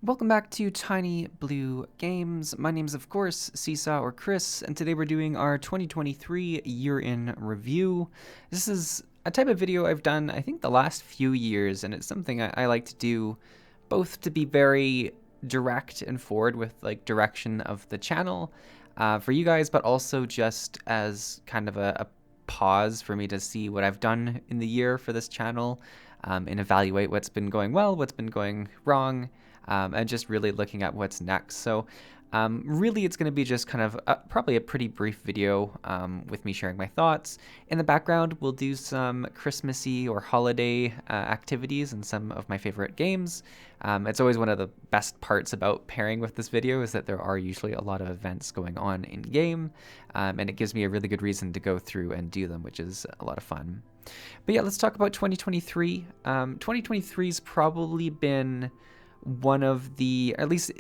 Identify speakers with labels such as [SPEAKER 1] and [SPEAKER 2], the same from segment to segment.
[SPEAKER 1] Welcome back to Tiny Blue Games. My name's of course Seesaw or Chris, and today we're doing our 2023 year in review. This is a type of video I've done I think the last few years, and it's something I like to do both to be very direct and forward with like direction of the channel for you guys, but also just as kind of a pause for me to see what I've done in the year for this channel and evaluate what's been going well, what's been going wrong, and just really looking at what's next. So really it's going to be just kind of probably a pretty brief video with me sharing my thoughts. In the background, we'll do some Christmassy or holiday activities and some of my favorite games. It's always one of the best parts about pairing with this video is that there are usually a lot of events going on in game, and it gives me a really good reason to go through and do them, which is a lot of fun. But yeah, let's talk about 2023. 2023's probably been one of the, at least,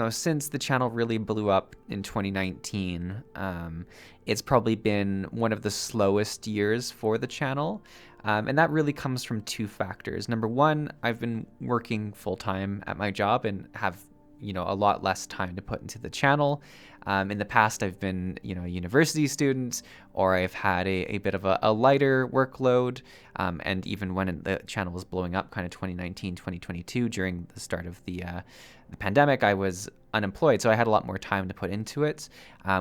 [SPEAKER 1] since the channel really blew up in 2019, it's probably been one of the slowest years for the channel. And that really comes from two factors. Number one, I've been working full-time at my job and have a lot less time to put into the channel. In the past, I've been, a university student, or I've had a bit of a lighter workload. And even when the channel was blowing up, kind of 2019, 2022, during the start of the pandemic, I was unemployed, so I had a lot more time to put into it.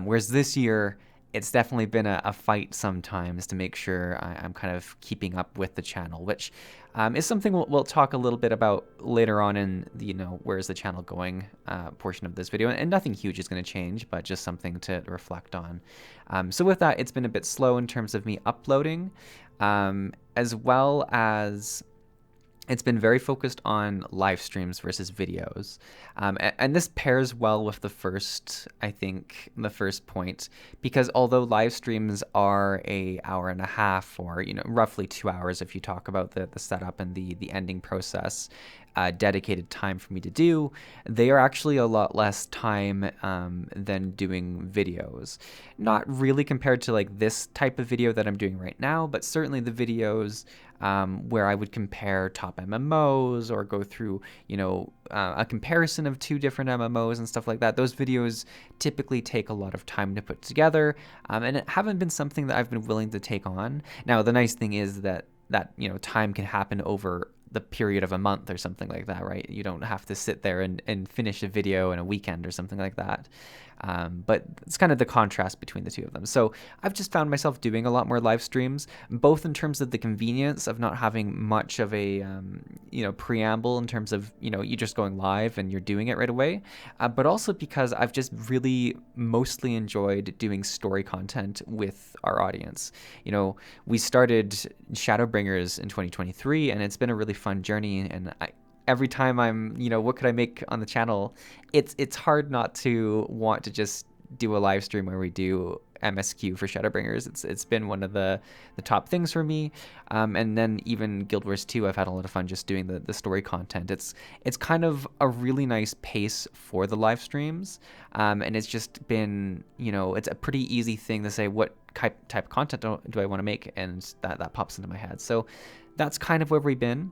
[SPEAKER 1] Whereas this year, it's definitely been a fight sometimes to make sure I'm kind of keeping up with the channel, which is something we'll talk a little bit about later on in the where's the channel going portion of this video. And nothing huge is going to change, but just something to reflect on. So with that, it's been a bit slow in terms of me uploading, as well as it's been very focused on live streams versus videos. And this pairs well with the first point, because although live streams are an hour and a half or, roughly 2 hours if you talk about the setup and the ending process, dedicated time for me to do, they are actually a lot less time than doing videos. Not really compared to like this type of video that I'm doing right now, but certainly the videos where I would compare top MMOs or go through, a comparison of two different MMOs and stuff like that. Those videos typically take a lot of time to put together, and it haven't been something that I've been willing to take on. Now, the nice thing is that time can happen over the period of a month or something like that, right? You don't have to sit there and finish a video in a weekend or something like that. But it's kind of the contrast between the two of them. So I've just found myself doing a lot more live streams, both in terms of the convenience of not having much of a, preamble in terms of, you just going live and you're doing it right away. But also because I've just really mostly enjoyed doing story content with our audience. We started Shadowbringers in 2023, and it's been a really fun journey. And every time I'm, what could I make on the channel? It's hard not to want to just do a live stream where we do MSQ for Shadowbringers. It's been one of the top things for me. And then even Guild Wars 2, I've had a lot of fun just doing the story content. It's kind of a really nice pace for the live streams. And it's just been, it's a pretty easy thing to say, what type of content do I want to make? And that pops into my head. So that's kind of where we've been.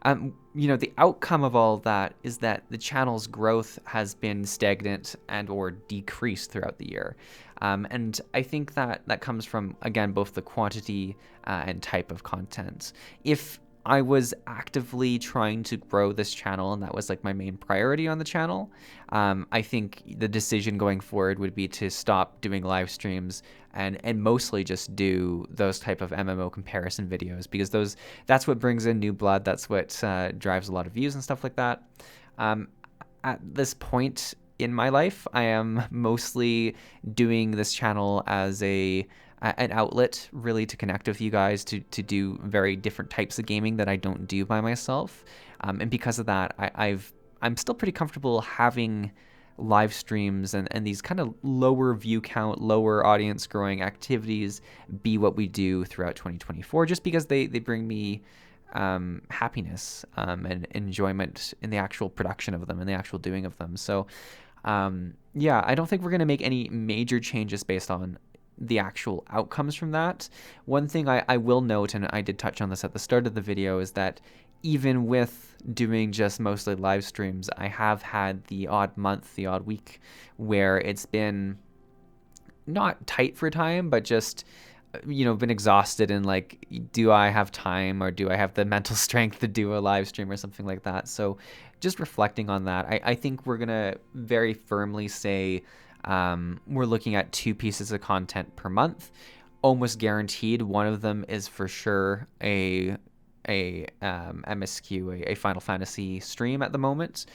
[SPEAKER 1] The outcome of all of that is that the channel's growth has been stagnant and or decreased throughout the year. And I think that comes from, again, both the quantity and type of content. If I was actively trying to grow this channel and that was like my main priority on the channel, I think the decision going forward would be to stop doing live streams and mostly just do those type of MMO comparison videos, because that's what brings in new blood. That's what drives a lot of views and stuff like that. At this point in my life, I am mostly doing this channel as an outlet really to connect with you guys, to do very different types of gaming that I don't do by myself. And because of that, I'm still pretty comfortable having live streams and these kind of lower view count, lower audience growing activities be what we do throughout 2024, just because they bring me happiness and enjoyment in the actual production of them and the actual doing of them. So yeah, I don't think we're going to make any major changes based on the actual outcomes from that. One thing I will note, and I did touch on this at the start of the video, is that even with doing just mostly live streams, I have had the odd month, the odd week where it's been not tight for time, but just been exhausted and like, do I have time or do I have the mental strength to do a live stream or something like that? So just reflecting on that, I think we're gonna very firmly say we're looking at 2 pieces of content per month, almost guaranteed. One of them is for sure a MSQ, a Final Fantasy stream at the moment.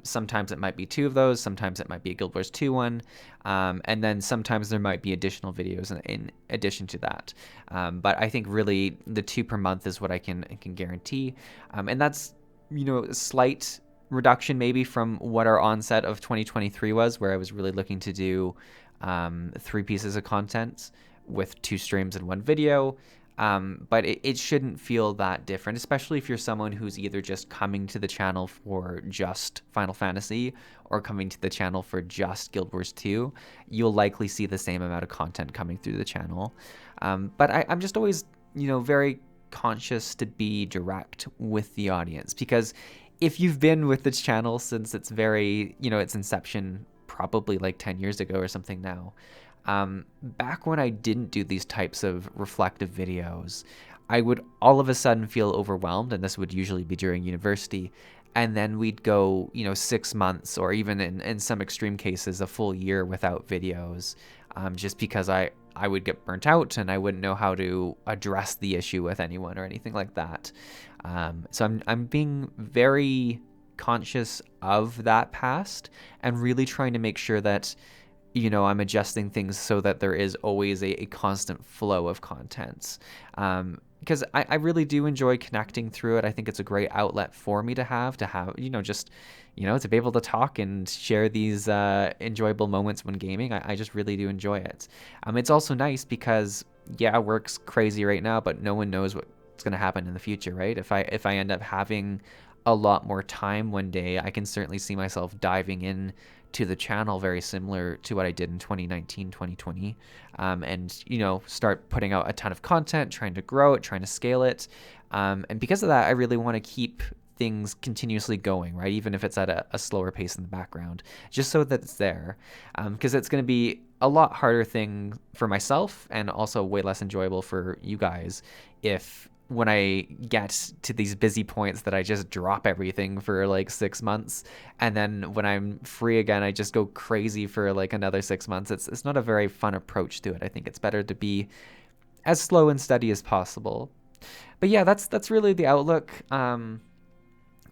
[SPEAKER 1] Sometimes it might be 2 of those. Sometimes it might be a Guild Wars 2 one. And then sometimes there might be additional videos in addition to that. But I think really the 2 per month is what I can guarantee. And that's, a slight reduction maybe from what our onset of 2023 was, where I was really looking to do 3 pieces of content with 2 streams and 1 video. But it shouldn't feel that different, especially if you're someone who's either just coming to the channel for just Final Fantasy or coming to the channel for just Guild Wars 2. You'll likely see the same amount of content coming through the channel. But I'm just always, very conscious to be direct with the audience, because if you've been with this channel since its its inception, probably like 10 years ago or something now, back when I didn't do these types of reflective videos, I would all of a sudden feel overwhelmed, and this would usually be during university, and then we'd go, 6 months or even in some extreme cases a full year without videos, just because I would get burnt out and I wouldn't know how to address the issue with anyone or anything like that. So I'm being very conscious of that past and really trying to make sure that I'm adjusting things so that there is always a constant flow of content. Because I really do enjoy connecting through it. I think it's a great outlet for me to have, just, to be able to talk and share these enjoyable moments when gaming. I just really do enjoy it. It's also nice because, work's crazy right now, but no one knows what's going to happen in the future, right? If I end up having a lot more time one day, I can certainly see myself diving in to the channel very similar to what I did in 2019, 2020, and start putting out a ton of content, trying to grow it, trying to scale it, and because of that, I really want to keep things continuously going, right? Even if it's at a slower pace in the background, just so that it's there, because it's going to be a lot harder thing for myself and also way less enjoyable for you guys if when I get to these busy points that I just drop everything for like 6 months, and then when I'm free again, I just go crazy for like another 6 months. It's not a very fun approach to it. I think it's better to be as slow and steady as possible. But yeah, that's really the outlook.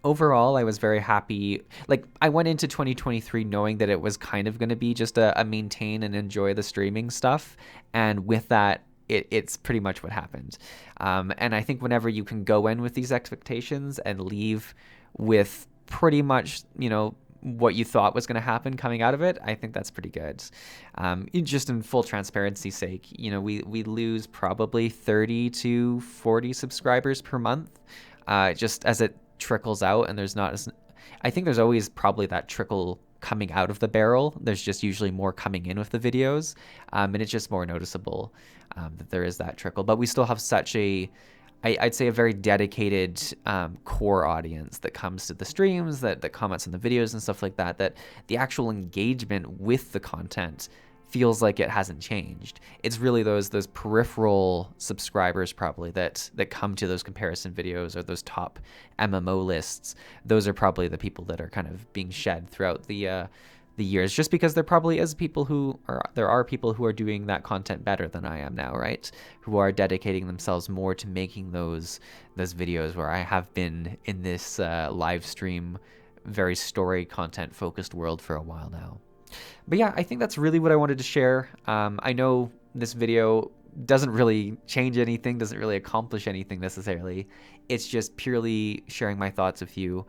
[SPEAKER 1] Overall, I was very happy. Like, I went into 2023 knowing that it was kind of going to be just a maintain and enjoy the streaming stuff, and with that, it's pretty much what happened. And I think whenever you can go in with these expectations and leave with pretty much, what you thought was going to happen coming out of it, I think that's pretty good. Just in full transparency's sake, we lose probably 30 to 40 subscribers per month, just as it trickles out, and I think there's always probably that trickle coming out of the barrel. There's just usually more coming in with the videos, and it's just more noticeable that there is that trickle. But we still have such I'd say a very dedicated core audience that comes to the streams, that comments on the videos and stuff like that, that the actual engagement with the content feels like it hasn't changed. It's really those peripheral subscribers probably that come to those comparison videos or those top MMO lists. Those are probably the people that are kind of being shed throughout the years, just because there are people who are doing that content better than I am now, right? Who are dedicating themselves more to making those videos, where I have been in this live stream, very story content focused world for a while now. But yeah, I think that's really what I wanted to share. I know this video doesn't really change anything, doesn't really accomplish anything necessarily. It's just purely sharing my thoughts with you.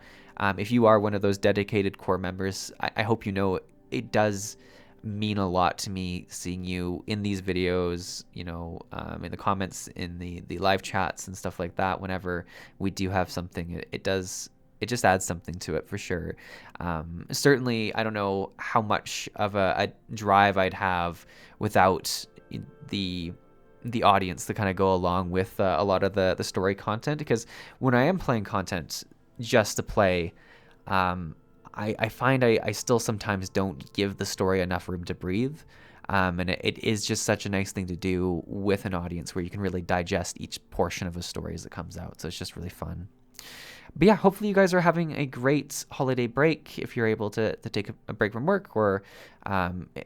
[SPEAKER 1] If you are one of those dedicated core members, I hope you know it does mean a lot to me seeing you in these videos, in the comments, in the live chats and stuff like that. Whenever we do have something, it just adds something to it for sure. Certainly, I don't know how much of a drive I'd have without the audience to kind of go along with a lot of the story content, because when I am playing content, just to play, I find I still sometimes don't give the story enough room to breathe. And it is just such a nice thing to do with an audience where you can really digest each portion of a story as it comes out. So it's just really fun. But yeah, hopefully you guys are having a great holiday break if you're able to take a break from work, or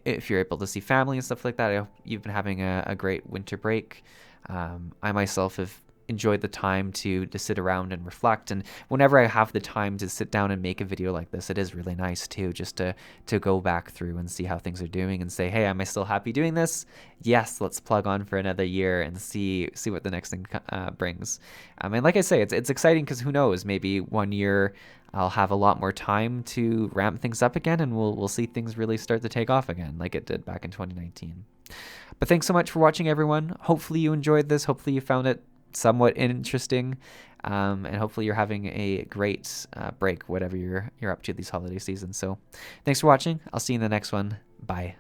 [SPEAKER 1] if you're able to see family and stuff like that. I hope you've been having a great winter break. I myself have enjoyed the time to sit around and reflect, and whenever I have the time to sit down and make a video like this, it is really nice too, just to go back through and see how things are doing and say, hey, am I still happy doing this? Yes, let's plug on for another year and see what the next thing brings. And like I say, it's exciting because who knows, maybe 1 year I'll have a lot more time to ramp things up again, and we'll see things really start to take off again like it did back in 2019. But thanks so much for watching, everyone. Hopefully you enjoyed this. Hopefully you found it somewhat interesting, and hopefully you're having a great break, whatever you're up to these holiday seasons. So thanks for watching. I'll see you in the next one. Bye.